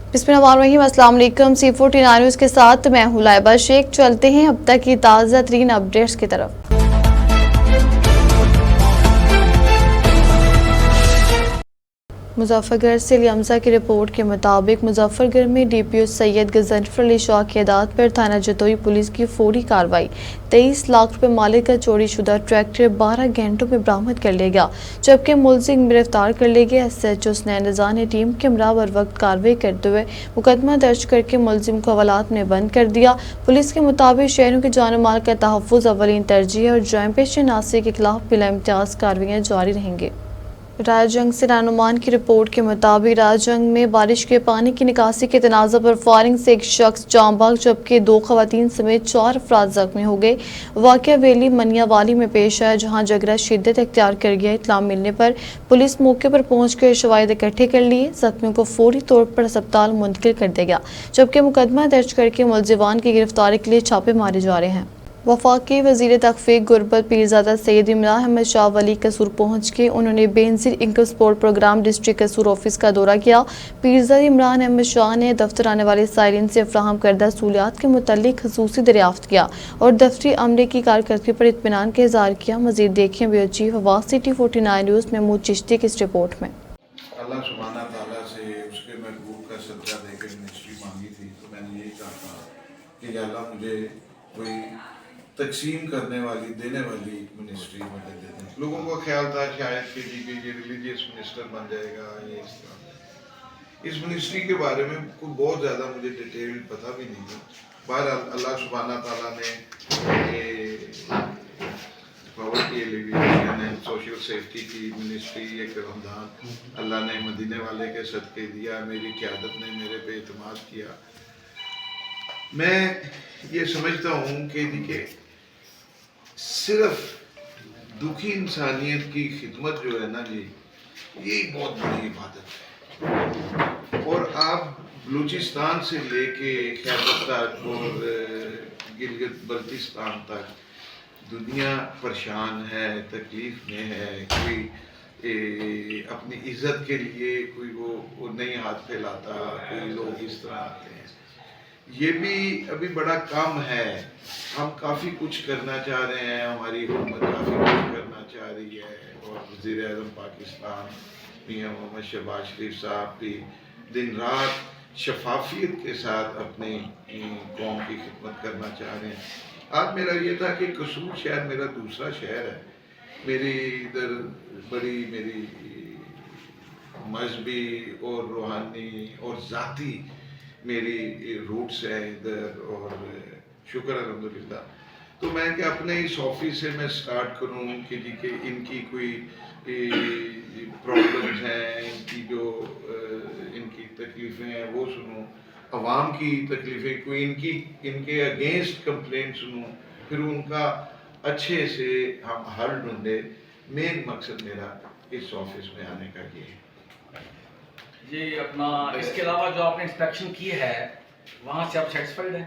बिस्मिल्लाहिर्रहमानिर्रहीम। अस्सलाम वालेकुम। C49 न्यूज़ के साथ मैं हूं लाइबा शेख। चलते हैं अब तक की ताज़ा तरीन अपडेट्स की तरफ। मुजफ्फरगढ़ से लियामजा की रिपोर्ट के मुताबिक मुजफ्फरगढ़ में DPO सैयद गजनफर अली शाह की हदायत पर थाना जतोई पुलिस की फौरी कार्रवाई। 23 लाख रुपए मालिक का चोरी शुदा ट्रैक्टर 12 घंटों में बरामद कर लिया गया, जबकि मुलजिम गिरफ्तार कर लिए गए। SHO हुसनैन रजा ने टीम के हमरा बर वक्त कार्रवाई करते हुए मुकदमा दर्ज करके मुलजिम को हवालात में बंद कर दिया। पुलिस के मुताबिक शहरों के जान माल का तहफ़्फ़ुज़ अव्वलीन तरजीह और जराइम पेशा नासी के खिलाफ बिला इम्तियाज़ कार्रवाइयाँ जारी रहेंगी। रायजंग से रानुमान की रिपोर्ट के मुताबिक रायजंग में बारिश के पानी की निकासी के तनाज़ा पर फायरिंग से एक शख्स जाँ बहक, जबकि 2 खवातीन समेत 4 अफराद जख्मी हो गए। वाक़या वेली मनियावाली में पेश आया, जहाँ झगड़ा शिद्दत इख्तियार कर गया। इत्तला मिलने पर पुलिस मौके पर पहुंचकर शवाहिद इकट्ठे कर लिए। जख्मियों को फौरी तौर पर अस्पताल मुंतकिल कर दिया गया, जबकि मुकदमा दर्ज करके मुलजिमान की गिरफ्तारी के लिए छापे मारे जा रहे हैं। वफाकी वज़ीर तहफ़्फ़ीक़ गुरबत पीरज़ादा सैयद इमरान अहमद शाह वली कसूर पहुँच के उन्होंने Benazir income support program district Kasur office का दौरा किया। पीरज़ादा इमरान अहमद शाह ने दफ्तर आने वाले साइलिन से फ़राहम करदा सहूलियात के मुतल्लिक़ ख़ुसूसी दरियाफ़्त किया और दफ्तरी अमले की कारकर्दगी पर इत्मीनान का इज़हार किया। मज़ीद देखिए ब्यूरो चीफ आवाज़ CT49 न्यूज़ महमूद चिश्ती की इस रिपोर्ट में। अल्लाह सुब्हाना ताला से उसके महबूब का सदका देकर मिनिस्ट्री मांगी थी, तो मैंने यही कहा था कि अल्लाह मुझे कोई तकसीम करने वाली, देने वाली मिनिस्ट्री मुझे दे दें। लोगों को ख्याल था शायद कि ये रिलीजियस मिनिस्टर बन जाएगा, ये इस तरह। इस मिनिस्ट्री के बारे में कोई बहुत ज़्यादा मुझे डिटेल पता भी नहीं था। बहरहाल अल्लाह सुब्हाना ताला ने poverty alleviation and social safety की मिनिस्ट्री एक रमज़ान अल्लाह ने मदीने वाले के सदके दिया। मेरी क़यादत ने मेरे पे एतमाद किया। मैं ये समझता हूँ कि सिर्फ दुखी इंसानियत की खिदमत जो है ना जी, यही बहुत बड़ी इबादत है। और आप बलूचिस्तान से लेके खैबर तक और गिलगित बल्तिस्तान तक दुनिया परेशान है, तकलीफ में है। कोई अपनी इज्जत के लिए कोई वो नहीं हाथ फैलाता, कोई लोग इस तरह आते हैं। ये भी अभी बड़ा कम है। हम काफ़ी कुछ करना चाह रहे हैं, हमारी हुकूमत काफ़ी कुछ करना चाह रही है। और वज़ीर आज़म पाकिस्तान मियां मोहम्मद शहबाज शरीफ साहब भी दिन रात शफाफियत के साथ अपनी कौम की खिदमत करना चाह रहे हैं। आज मेरा ये था कि कसूर शायद मेरा दूसरा शहर है। मेरी इधर बड़ी मेरी मजहबी और रूहानी और ज़ाती मेरी रूट्स है इधर, और शुक्र अल्हम्दुलिल्लाह। तो मैं कि अपने इस ऑफिस से मैं स्टार्ट करूं कि जी कि इनकी कोई प्रॉब्लम्स हैं, इनकी जो इनकी तकलीफ़ें हैं वो सुनूं, अवाम की तकलीफ़ें कोई इनके अगेंस्ट कंप्लेंट सुनूं, फिर उनका अच्छे से हम हल ढूंढे। मेन मकसद मेरा इस ऑफिस में आने का ये है जी। अपना इसके अलावा जो आपने इंस्पेक्शन की है वहाँ से आप सेटिस्फाइड हैं?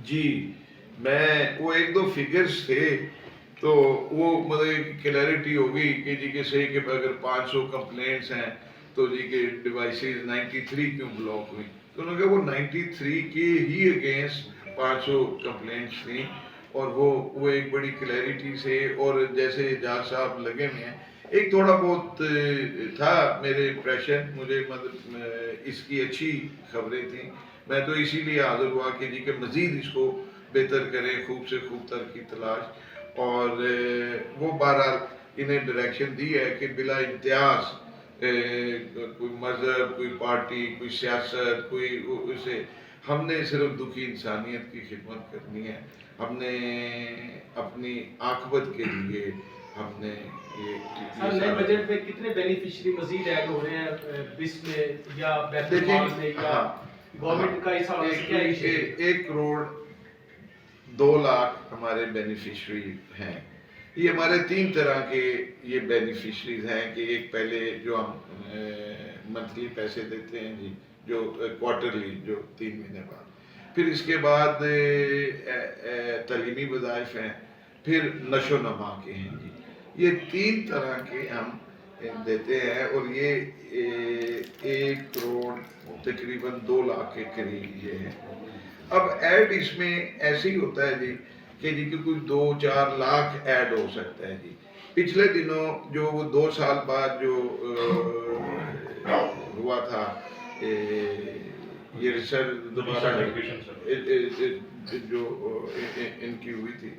जी, मैं वो 1-2 फिगर्स थे तो वो मतलब क्लैरिटी हो गई कि जी के सही कि अगर 500 कंप्लेंट्स हैं तो जी के डिवाइसेस 93 क्यों ब्लॉक हुई। तो उन्होंने कहा वो 93 के ही अगेंस्ट 500 कंप्लेंट्स थी, और वो एक बड़ी क्लैरिटी से। और जैसे जज साहब लगे हुए हैं, एक थोड़ा बहुत था मेरे इम्प्रेशन, मुझे मतलब इसकी अच्छी खबरें थी। मैं तो इसीलिए हाजिर हुआ कि जी के मज़ीद इसको बेहतर करें, खूब से खूब तर की तलाश। और वो बहरहाल इन्हें डायरेक्शन दी है कि बिला इम्तियाज़ कोई मज़हब, कोई पार्टी, कोई सियासत, कोई उसे हमने सिर्फ दुखी इंसानियत की खिदमत करनी है। हमने अपनी आखबत के लिए हमने ये नए बजट में कितने बेनिफिशियरी मजीद ऐड हो रहे हैं बिस में या बैतुल माल में या गवर्नमेंट का हिसाब से क्या है? 1 करोड़ 2 लाख हमारे बेनिफिशरी हैं। ये हमारे 3 तरह के ये बेनिफिशरीज हैं कि एक पहले जो हम मंथली पैसे देते हैं जी, जो क्वार्टरली जो 3 महीने बाद, फिर इसके बाद तलीमी वज़ाइफ हैं, फिर नशो नमा के हैं जी। ये 3 तरह के हम دیتے ہیں اور یہ 1 کروڑ تقریباً 2 لاکھ کے قریب یہ ہے. اب ایڈ اس میں ایسے ہی ہوتا ہے جی کہ کوئی 2-4 لاکھ ایڈ ہو سکتا ہے جی. پچھلے دنوں جو وہ 2 سال بعد جو ہوا تھا یہ ریسرچ دوبارہ جو ان کی ہوئی تھی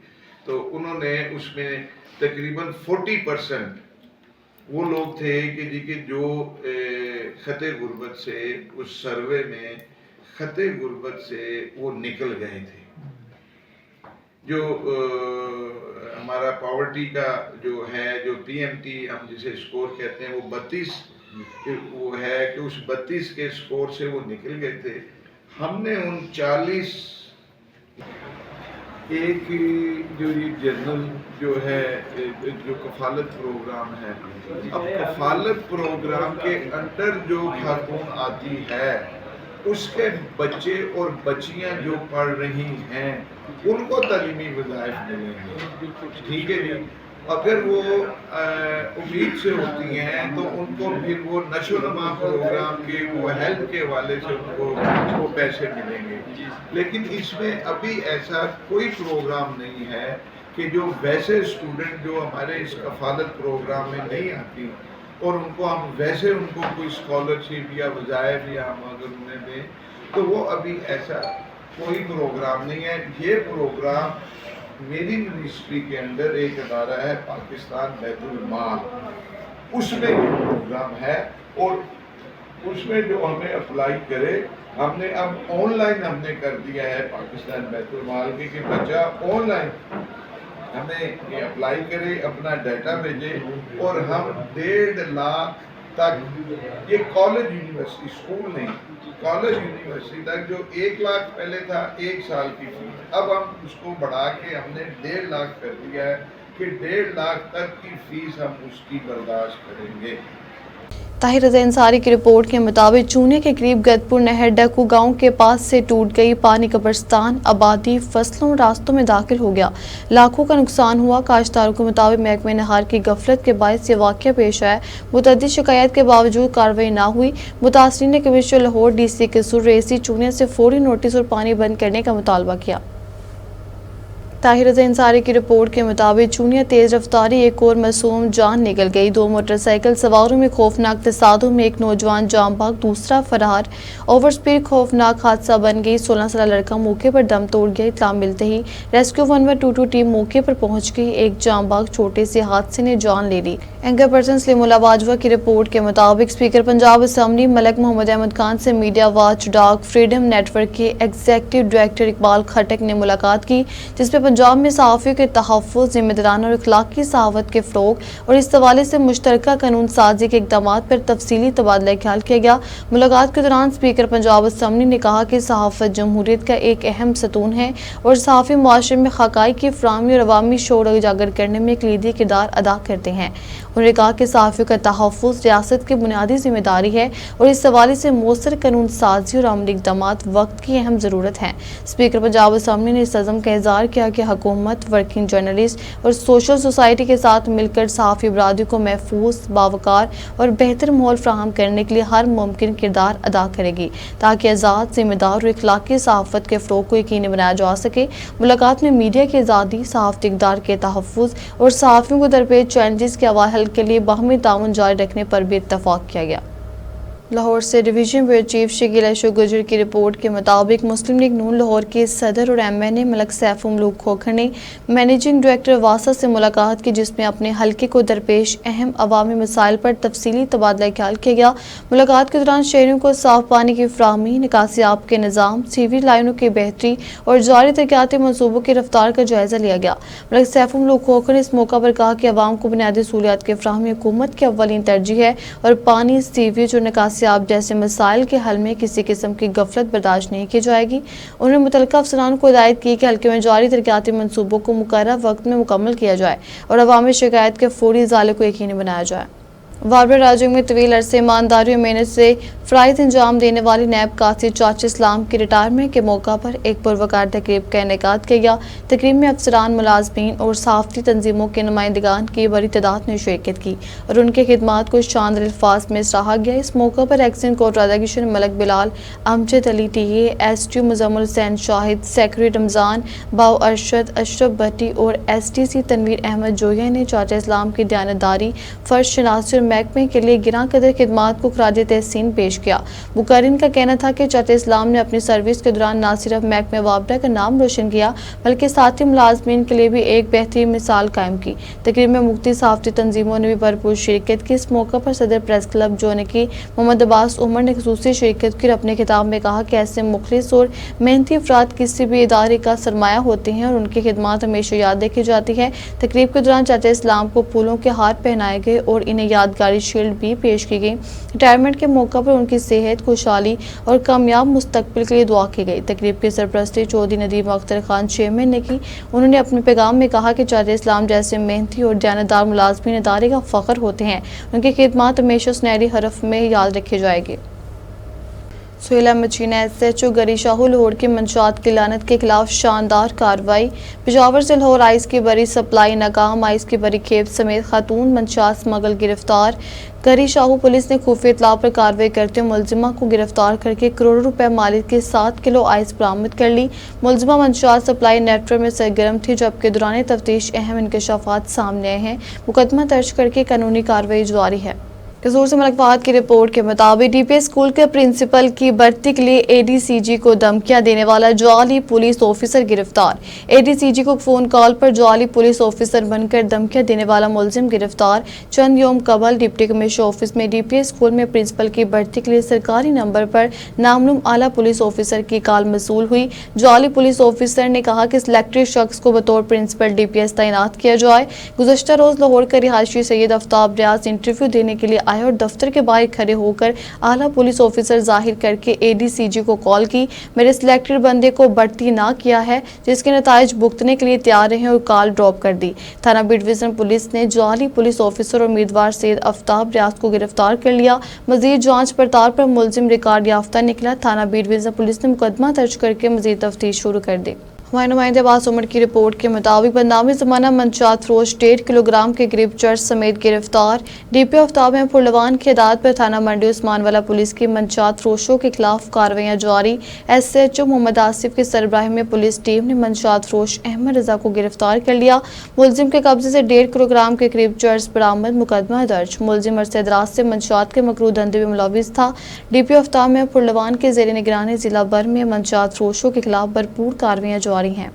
تو انہوں نے اس میں تقریباً 40% وہ لوگ تھے کہ جو خطِ غربت سے اس سروے میں خطِ غربت سے وہ نکل گئے تھے. جو ہمارا پاورٹی کا جو ہے جو PMT ہم جسے اسکور کہتے ہیں وہ 32 وہ ہے کہ اس 32 کے اسکور سے وہ نکل گئے تھے. ہم نے ان 40 ایک جو یہ جنرل جو ہے جو کفالت پروگرام ہے, اب کفالت پروگرام کے انڈر جو خاتون آتی ہے اس کے بچے اور بچیاں جو پڑھ رہی ہیں ان کو تعلیمی وظائف ملیں گے. ٹھیک ہے جی. اگر وہ امید سے ہوتی ہیں تو ان کو پھر وہ نشو و نما پروگرام کے وہ ہیلتھ کے حوالے سے ان کو وہ پیسے ملیں گے. لیکن اس میں ابھی ایسا کوئی پروگرام نہیں ہے کہ جو ویسے اسٹوڈنٹ جو ہمارے اس کفالت پروگرام میں نہیں آتی اور ان کو ہم ویسے ان کو کوئی اسکالرشپ یا وظائف یا ہم اگر انہیں دیں تو وہ ابھی ایسا کوئی پروگرام نہیں ہے. یہ پروگرام میری یونیورسٹی کے اندر ایک ادارہ ہے پاکستان بیت المال, اس میں یہ پروگرام ہے اور اس میں جو ہمیں اپلائی کرے ہم نے اب آن لائن ہم نے کر دیا ہے پاکستان بیت المال کے کہ بچہ آن لائن ہمیں یہ اپلائی کرے اپنا ڈیٹا بھیجے اور ہم 1.5 لاکھ تک یہ کالج یونیورسٹی اسکول نہیں کالج یونیورسٹی تک جو 1 لاکھ پہلے تھا 1 سال کی فیس اب ہم اس کو بڑھا کے ہم نے 1.5 لاکھ کر دیا ہے کہ 1.5 لاکھ تک کی فیس ہم اس کی برداشت کریں گے. طاہر رضا انصاری کی رپورٹ کے مطابق چونے کے قریب گدپور نہر ڈکو گاؤں کے پاس سے ٹوٹ گئی. پانی قبرستان آبادی فصلوں راستوں میں داخل ہو گیا, لاکھوں کا نقصان ہوا. کاشتکاروں کے مطابق محکمہ نہار کی غفلت کے باعث یہ واقعہ پیش آیا. متعدد شکایات کے باوجود کارروائی نہ ہوئی. متاثرین نے کمشنر لاہور DC قصور ریسی چونے سے فوری نوٹس اور پانی بند کرنے کا مطالبہ کیا. طاہر رضا انصاری کی رپورٹ کے مطابق چونیا تیز رفتاری ایک اور معصوم جان نکل گئی. 2 موٹر سائیکل سواروں میں خوفناک تصادم میں ایک نوجوان جاں بحق دوسرا فرار. اوور سپیڈ خوفناک حادثہ بن گئی. 16 سالہ لڑکا موقع پر دم توڑ گیا. اطلاع ملتے ہی ریسکیو 1122 ٹیم موقع پر پہنچ گئی. ایک جاں بحق چھوٹے سے حادثے نے جان لے لی. اینکر پرسن سلیماللہ باجوہ کی رپورٹ کے مطابق اسپیکر پنجاب اسمبلی ملک محمد احمد خان سے media watchdog freedom network کے ایگزیکٹو ڈائریکٹر اقبال خٹک نے ملاقات کی, جس میں پنجاب میں صحافیوں کے تحفظ, ذمہ دارانہ اور اخلاقی صحافت کے فروغ اور اس حوالے سے مشترکہ قانون سازی کے اقدامات پر تفصیلی تبادلہ خیال کیا گیا. ملاقات کے دوران اسپیکر پنجاب اسمبلی نے کہا کہ صحافت جمہوریت کا ایک اہم ستون ہے اور صحافی معاشرے میں حقائق کی فراہمی اور عوامی شعور اجاگر کرنے میں کلیدی کردار ادا کرتے ہیں. انہوں نے کہا کہ صحافیوں کا تحفظ ریاست کی بنیادی ذمہ داری ہے اور اس حوالے سے مؤثر قانون سازی اور عملی اقدامات وقت کی اہم ضرورت ہیں. اسپیکر پنجاب اسمبلی نے اس عزم کا اظہار کیا کہ حکومت ورکنگ جرنلسٹ اور سوشل سوسائٹی کے ساتھ مل کر صحافی برادری کو محفوظ, باوقار اور بہتر ماحول فراہم کرنے کے لیے ہر ممکن کردار ادا کرے گی تاکہ آزاد, ذمہ دار اور اخلاقی صحافت کے فروغ کو یقینی بنایا جا سکے. ملاقات میں میڈیا کی آزادی, صحافتی اقدار کے تحفظ اور صحافیوں کو درپیش چیلنجز کے حل کے لیے باہمی تعاون جاری رکھنے پر بھی اتفاق کیا گیا. لاہور سے division bureau chief Shakeel Ashok Gujjar کی رپورٹ کے مطابق مسلم لیگ نون لاہور کے صدر اور MN ملک سیف الملوک کھوکھر نے مینیجنگ ڈائریکٹر واسا سے ملاقات کی, جس میں اپنے حلقے کو درپیش اہم عوامی مسائل پر تفصیلی تبادلہ خیال کیا گیا. ملاقات کے دوران شہریوں کو صاف پانی کی فراہمی, نکاسی آب کے نظام, سیوریج لائنوں کی بہتری اور جاری ترقیاتی منصوبوں کی رفتار کا جائزہ لیا گیا. ملک سیف الملوک کھوکھر نے اس موقع پر کہا کہ عوام کو بنیادی سہولیات کی فراہمی حکومت کی اولین ترجیح ہے اور پانی, سیوریج اور نکاسی آپ جیسے مسائل کے حل میں کسی قسم کی غفلت برداشت نہیں کی جائے گی. انہوں نے متعلقہ افسران کو ہدایت کی کہ حلقے میں جاری ترقیاتی منصوبوں کو مقررہ وقت میں مکمل کیا جائے اور عوامی شکایت کے فوری ازالے کو یقینی بنایا جائے. वारबर राज्यों में तवील अरसे ईमानदारी और मेहनत से फ़राइज़ अंजाम देने वाली नैब कासी चाचा इस्लाम की रिटायरमेंट के मौका पर एक पुरवकार तकरीब का इनेकाद किया गया। तकरीब में अफसरान, मुलाजमीन और सहाफ़ती तंजीमों के नुमाइंदगान की बड़ी तादाद ने शिरकत की और उनके खिदमात को शानदार अल्फाज में सराहा गया। इस मौका पर XEN Kot Radhakishan, Malik Bilal, Amjad Ali TA, STO Muzammil Hussain Shahid, secretary Ramzan, बाव अरशद, अशरफ भट्टी और STC तनवीर अहमद जोया ने चाचा इस्लाम की दयानतदारी, फ़र्ज शनासी और महकमे के लिए गिरां कदर खिदमात को खराज तहसीन पेश किया। मुकर्रिन का कहना था कि चाचा इस्लाम ने अपनी सर्विस के दौरान न सिर्फ महकमे वापडा का नाम रोशन किया बल्कि साथी मुलाजमीन के लिए भी एक बेहतरीन मिसाल कायम की। तकरीब में मुख्तलिफ सहाफ़ती तंजीमों ने भी भरपूर शिरकत की। इस मौका पर सदर प्रेस क्लब जोनकी मोहम्मद अब्बास उमर ने खुसूसी शिरकत की और अपने खिताब में कहा कि ऐसे मुखलिस और मेहनती अफराद किसी भी इदारे का सरमाया होते हैं और उनकी खिदमत हमेशा याद रखी जाती है। तकरीब के दौरान चाचा इस्लाम को फूलों के हार पहनाए गए और इन्हें यादगारी शील्ड भी पेश की गई। रिटायरमेंट के मौका पर उनकी सेहत, खुशहाली और कामयाब मुस्तकबिल के लिए दुआ की गई। तकरीब की सरपरस्ती चौधरी नदीम अख्तर खान चेयरमैन ने की। उन्होंने अपने पैगाम में कहा कि चाचा इस्लाम जैसे मेहनती और दयानतदार मुलाजमीन इदारे का फ़ख्र होते हैं। उनकी खिदमत हमेशा सुनहरी हरफ में याद रखी जाएगी। सुहेल अहमद चीना SHO गरी शाहू लाहौर की मंशात की लानत के खिलाफ शानदार कार्रवाई। पेशावर से लाहौर आइस की बड़ी सप्लाई नाकाम, आइस की बड़ी खेप समेत खातून मंशात स्मगल गिरफ्तार। गरी शाहू पुलिस ने खुफिया इत्तला पर कार्रवाई करते हुए मुलजिमा को गिरफ्तार करके करोड़ों रुपए मालिक की 7 किलो आइस बरामद कर ली। मुलजिमा मंशात सप्लाई नेटवर्क में सरगर्म थी, जबकि दौरान तफ्तीश अहम इंकशाफात सामने आए हैं। मुकदमा दर्ज करके कानूनी कार्रवाई जारी है। कसूर से मलक फहद की रिपोर्ट के मुताबिक DPS स्कूल के प्रिंसिपल की भर्ती के लिए ADCG को धमकियां देने वाला जाली पुलिस ऑफिसर गिरफ्तार। ADCG को फोन कॉल पर जाली पुलिस ऑफिसर बनकर धमकियां देने वाला मुलजिम गिरफ्तार। चंद योम कबल डिप्टी कमिश्नर ऑफिस में DPS स्कूल में प्रिंसिपल की भर्ती के लिए सरकारी नंबर पर नामलूम आला पुलिस ऑफिसर की कॉल मसूल हुई। जाली पुलिस ऑफिसर ने कहा कि सिलेक्टेड शख्स को बतौर प्रिंसिपल DPS तैनात किया जाए। गुज़श्ता रोज लाहौर के रिहायशी सैयद आफ्ताब रियाज इंटरव्यू देने के लिए और दफ्तर के बाहर खड़े होकर आला पुलिस ऑफिसर जाहिर करके ADCG को कॉल की। मेरे सिलेक्टेड बंदे को भर्ती ना किया है, जिसके नताइज भुगतने के लिए तैयार रहे और कॉल ड्रॉप कर दी। थाना बी डिवीजन पुलिस ने जाली पुलिस ऑफिसर और उम्मीदवार सैयद आफ्ताब रियाज को गिरफ्तार कर लिया। मजीद जांच पड़ताल पर मुलजिम रिकॉर्ड याफ्ता निकला। थाना बी डिवीजन पुलिस ने मुकदमा दर्ज करके मजीद तफ्तीश शुरू कर दी। हमारे नुमाइंदे अब्बास उमर की रिपोर्ट के मुताबिक बदनामी ज़माना मंशात फरोश 1.5 किलोग्राम के करीब चर्च समेत गिरफ्तार। DPO आफ्ताब में पुरलवान की हिदायत पर थाना मंडी उस्मानवाला पुलिस की मंशात फरोशों के खिलाफ कार्रवाइयाँ जारी। SHO मोहम्मद आसिफ की सरबराही में पुलिस टीम ने मंशात फरोश अहमद रजा को गिरफ्तार कर लिया। मुलजिम के कब्जे से 1.5 किलोग्राम के करीब चर्च बरामद। मुकदमा दर्ज। मुलजिम अरसे दराज से मंशात के मकरूह धंधे में मुलविस था। DPO आफ्ताब में पुरलवान के ज़ेर निगरानी जिला भर में मंशात फरोशों के खिलाफ भरपूर कार्रवाइयाँ जारी हैं।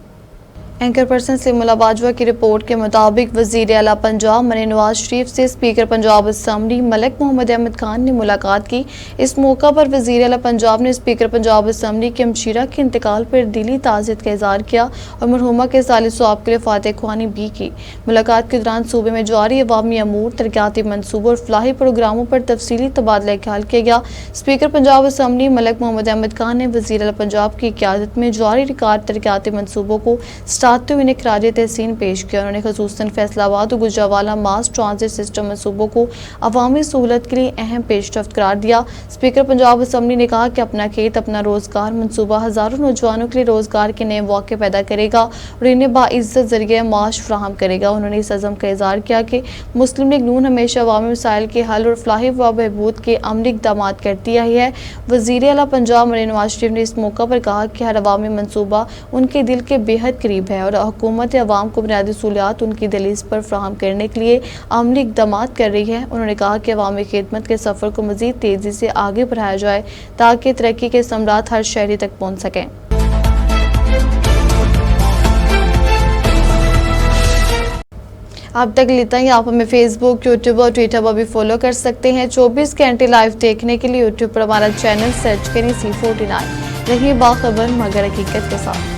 एंकर पर्सन सलीमुल्लाह बाजवा की रिपोर्ट के मुताबिक वज़ीर आला पंजाब मनी नवाज शरीफ से स्पीकर पंजाब असम्बली मलिक मोहम्मद अहमद खान ने मुलाकात की। इस मौका पर वज़ीर आला पंजाब ने स्पीकर पंजाब असम्बली के हमशीरा के इंतकाल पर दिली ताज़ियत का इज़हार किया और मरहुमा के साले सवाब के लिए फातह ख्वानी भी की। मुलाकात के दौरान सूबे में जारी अवामी अमूर, तरक्याती मनसूबों और फलाही प्रोग्रामों पर तफसीली तबादला ख्याल किया गया। स्पीकर पंजाब असम्बली मलिक मोहम्मद अहमद खान ने वज़ीर आला पंजाब की क़यादत में जारी रिकॉर्ड तरक्याती मनसूबों को साथ हुए खराज तहसीन पेश किया। उन्होंने खसूसन फैसलाबाद और गुजरावाला मास ट्रांजिट सिस्टम मनसूबों को अवामी सहूलत के लिए अहम पेशरफ्त करार दिया। स्पीकर पंजाब असम्बली ने कहा कि अपना खेत अपना रोजगार मनसूबा हज़ारों नौजवानों के लिए रोजगार के नए मौके पैदा करेगा और इन्हें बाइज्जत ज़रिए माश फराहम करेगा। उन्होंने इस अज़म का इज़हार किया कि मुस्लिम लीग नून हमेशा अवामी मसाइल के हल और फलाही व बहबूद के अमली इक़दाम करती आई है। वज़ीर आला पंजाब मनी नवाज शरीफ ने इस मौका पर कहा कि हर अवामी मनसूबा उनके दिल के बेहद करीब है और हुकूमत अवाम को बुनियादी सहूलियात उनकी दहलीज पर फराहम करने के लिए अमली इक़दाम कर रही है। उन्होंने कहा कि अवामी खिदमत के सफ़र को मज़ीद तेज़ी से आगे बढ़ाया जाए ताकि तरक्की के समरात हर शहरी तक पहुँच सकें। अब तक लेता ही आप हमें फेसबुक, यूट्यूब और ट्विटर पर भी फॉलो कर सकते हैं। 24 घंटे लाइव देखने के लिए यूट्यूब पर हमारा चैनल सर्च करें C49। रहिए बाखबर मगर हकीकत के साथ।